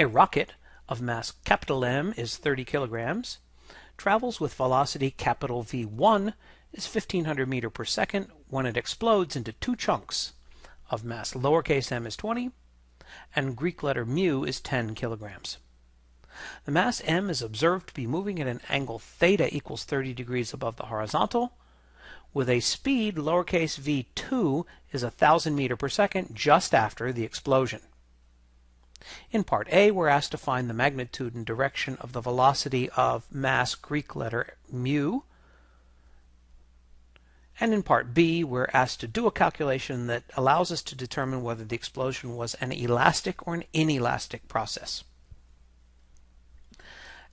A rocket of mass capital M is 30 kilograms, travels with velocity capital V1 is 1500 meters per second when it explodes into two chunks of mass lowercase m is 20 and Greek letter mu is 10 kilograms. The mass m is observed to be moving at an angle theta equals 30 degrees above the horizontal, with a speed lowercase v2 is 1000 meters per second just after the explosion. In part A, we're asked to find the magnitude and direction of the velocity of mass Greek letter mu. And in part B, we're asked to do a calculation that allows us to determine whether the explosion was an elastic or an inelastic process.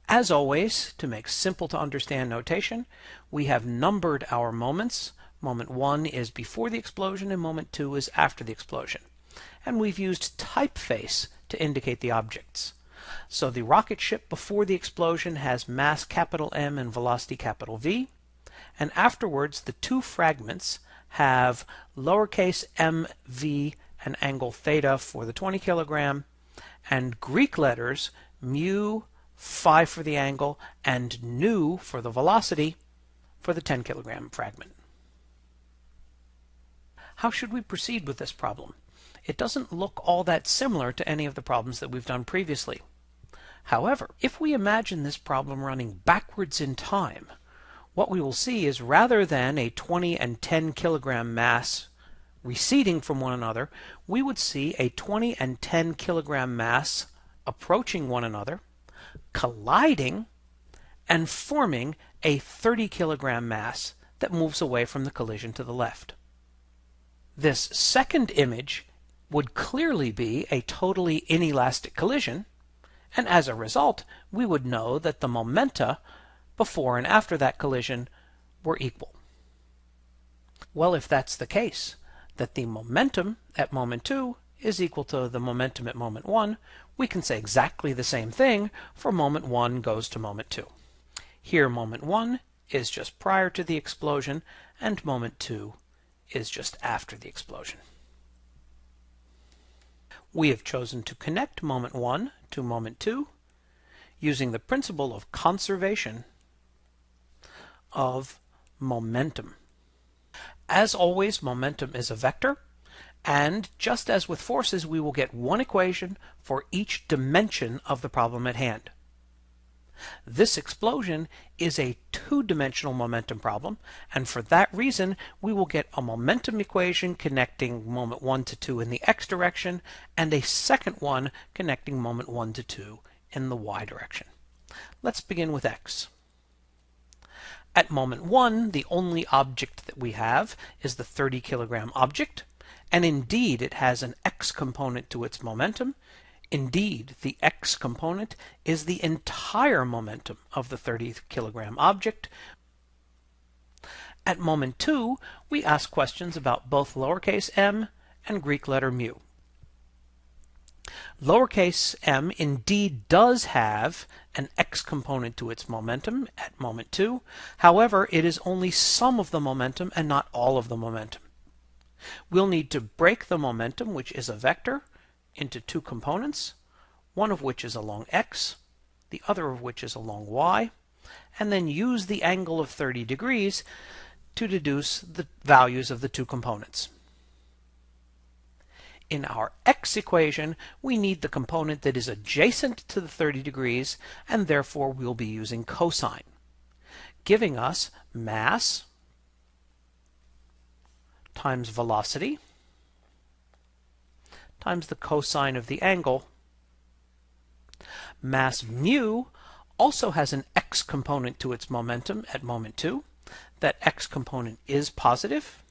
As always, to make simple to understand notation, we have numbered our moments. Moment 1 is before the explosion and moment 2 is after the explosion. And we've used typeface to indicate the objects. So the rocket ship before the explosion has mass capital M and velocity capital V, and afterwards the two fragments have lowercase mv and angle theta for the 20 kilogram, and Greek letters mu, phi for the angle, and nu for the velocity for the 10 kilogram fragment. How should we proceed with this problem? It doesn't look all that similar to any of the problems that we've done previously. However, if we imagine this problem running backwards in time, what we will see is rather than a 20 and 10 kilogram mass receding from one another, we would see a 20 and 10 kilogram mass approaching one another, colliding, and forming a 30 kilogram mass that moves away from the collision to the left. This second image would clearly be a totally inelastic collision, and as a result, we would know that the momenta before and after that collision were equal. Well, if that's the case, that the momentum at moment 2 is equal to the momentum at moment 1, we can say exactly the same thing for moment 1 goes to moment 2. Here moment 1 is just prior to the explosion, and moment 2 is just after the explosion. We have chosen to connect moment 1 to moment 2 using the principle of conservation of momentum. As always, momentum is a vector, and just as with forces, we will get one equation for each dimension of the problem at hand. This explosion is a two-dimensional momentum problem, and for that reason, we will get a momentum equation connecting moment 1 to 2 in the x direction, and a second one connecting moment 1 to 2 in the y direction. Let's begin with x. At moment 1, the only object that we have is the 30 kilogram object, and indeed it has an x component to its momentum. Indeed, the x component is the entire momentum of the 30 kilogram object. At moment 2, we ask questions about both lowercase m and Greek letter mu. Lowercase m indeed does have an x component to its momentum at moment 2. However, it is only some of the momentum and not all of the momentum. We'll need to break the momentum, which is a vector, into two components, one of which is along x, the other of which is along y, and then use the angle of 30 degrees to deduce the values of the two components. In our x equation, we need the component that is adjacent to the 30 degrees, and therefore we'll be using cosine, giving us mass times velocity times the cosine of the angle. Mass mu also has an x component to its momentum at moment 2. That x component is positive,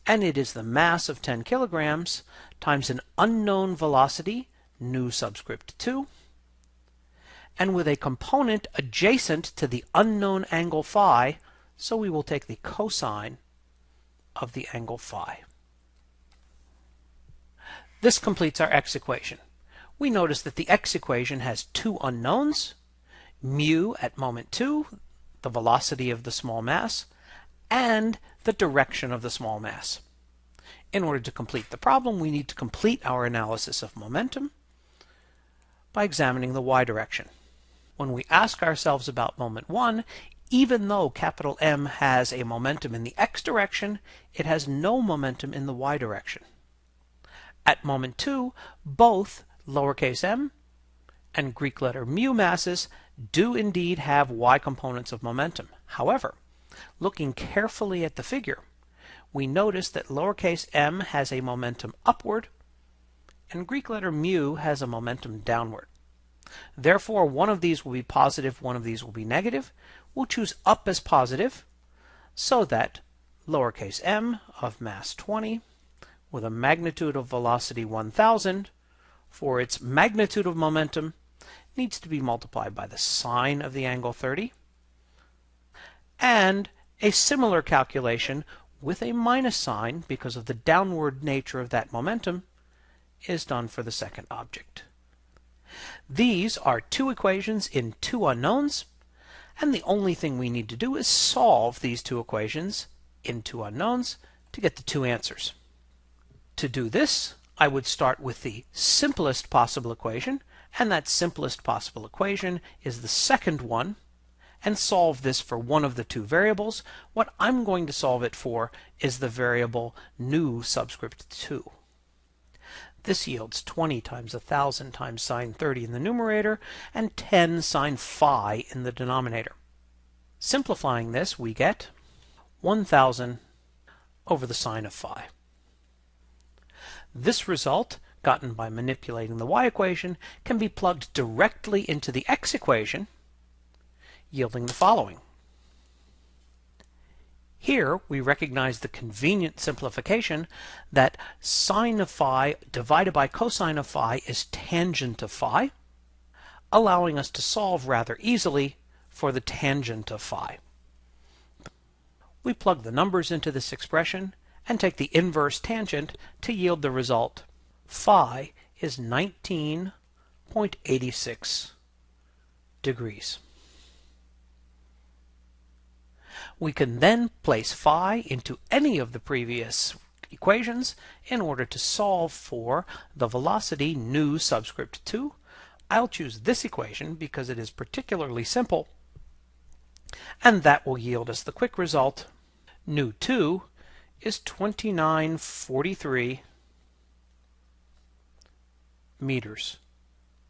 and it is the mass of 10 kilograms times an unknown velocity, nu subscript 2, and with a component adjacent to the unknown angle phi, so we will take the cosine of the angle phi. This completes our x equation. We notice that the x equation has two unknowns, mu at moment 2, the velocity of the small mass, and the direction of the small mass. In order to complete the problem, we need to complete our analysis of momentum. by examining the y direction. When we ask ourselves about moment 1, even though capital M has a momentum in the x direction, it has no momentum in the y direction. At moment 2, both lowercase m and Greek letter mu masses do indeed have y components of momentum. However, looking carefully at the figure, we notice that lowercase m has a momentum upward and Greek letter mu has a momentum downward. Therefore, one of these will be positive, one of these will be negative. We'll choose up as positive so that lowercase m of mass 20 with a magnitude of velocity 1000 for its magnitude of momentum needs to be multiplied by the sine of the angle 30. And a similar calculation with a minus sign because of the downward nature of that momentum is done for the second object. These are two equations in two unknowns, and the only thing we need to do is solve these two equations in two unknowns to get the two answers. To do this, I would start with the simplest possible equation, and that simplest possible equation is the second one, and solve this for one of the two variables. What I'm going to solve it for is the variable nu subscript 2. This yields 20 times 1000 times sine 30 in the numerator and 10 sine phi in the denominator. Simplifying this, we get 1000 over the sine of phi. This result, gotten by manipulating the y equation, can be plugged directly into the x equation, yielding the following. Here we recognize the convenient simplification that sine of phi divided by cosine of phi is tangent of phi, allowing us to solve rather easily for the tangent of phi. We plug the numbers into this expression and take the inverse tangent to yield the result. Phi is 19.86 degrees. We can then place phi into any of the previous equations in order to solve for the velocity nu subscript 2. I'll choose this equation because it is particularly simple, and that will yield us the quick result. Nu 2 is 2943 meters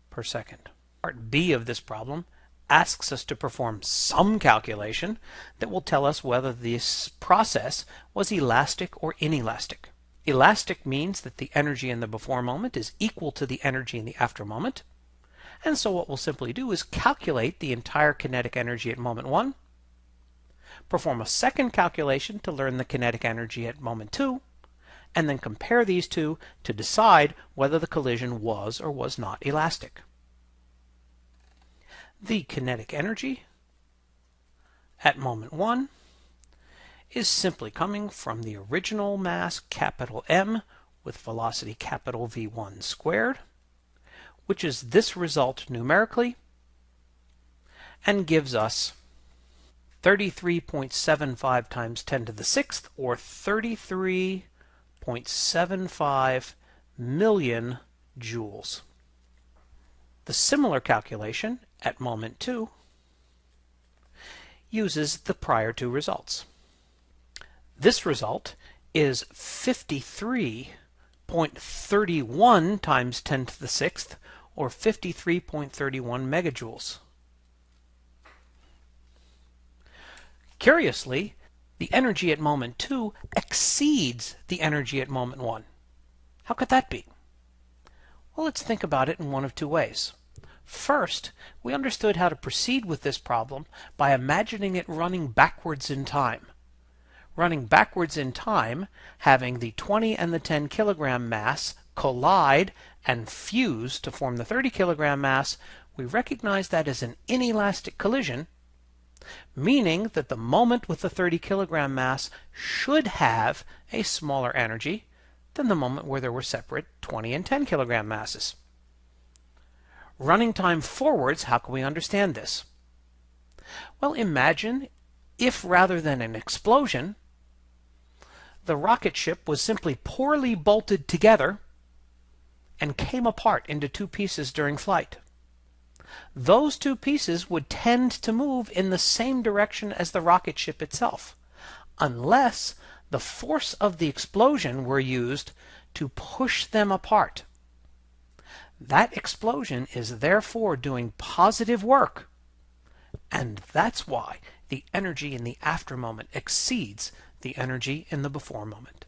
per second. Part B of this problem asks us to perform some calculation that will tell us whether this process was elastic or inelastic. Elastic means that the energy in the before moment is equal to the energy in the after moment. And so what we'll simply do is calculate the entire kinetic energy at moment 1, perform a second calculation to learn the kinetic energy at moment 2, and then compare these two to decide whether the collision was or was not elastic. The kinetic energy at moment 1 is simply coming from the original mass capital M with velocity capital V1 squared, which is this result numerically, and gives us 33.75 times 10 to the 6th, or 33.75 million joules. The similar calculation at moment 2 uses the prior two results. This result is 53.31 times 10 to the 6th, or 53.31 megajoules. Curiously, the energy at moment 2 exceeds the energy at moment 1. How could that be? Well, let's think about it in one of two ways. First, we understood how to proceed with this problem by imagining it running backwards in time. Running backwards in time, having the 20 and the 10 kilogram mass collide and fuse to form the 30 kilogram mass, we recognize that as an inelastic collision, meaning that the moment with the 30 kilogram mass should have a smaller energy than the moment where there were separate 20 and 10 kilogram masses. Running time forwards, how can we understand this? Well, imagine if rather than an explosion, the rocket ship was simply poorly bolted together and came apart into two pieces during flight. those two pieces would tend to move in the same direction as the rocket ship itself, unless the force of the explosion were used to push them apart. That explosion is therefore doing positive work, and that's why the energy in the after moment exceeds the energy in the before moment.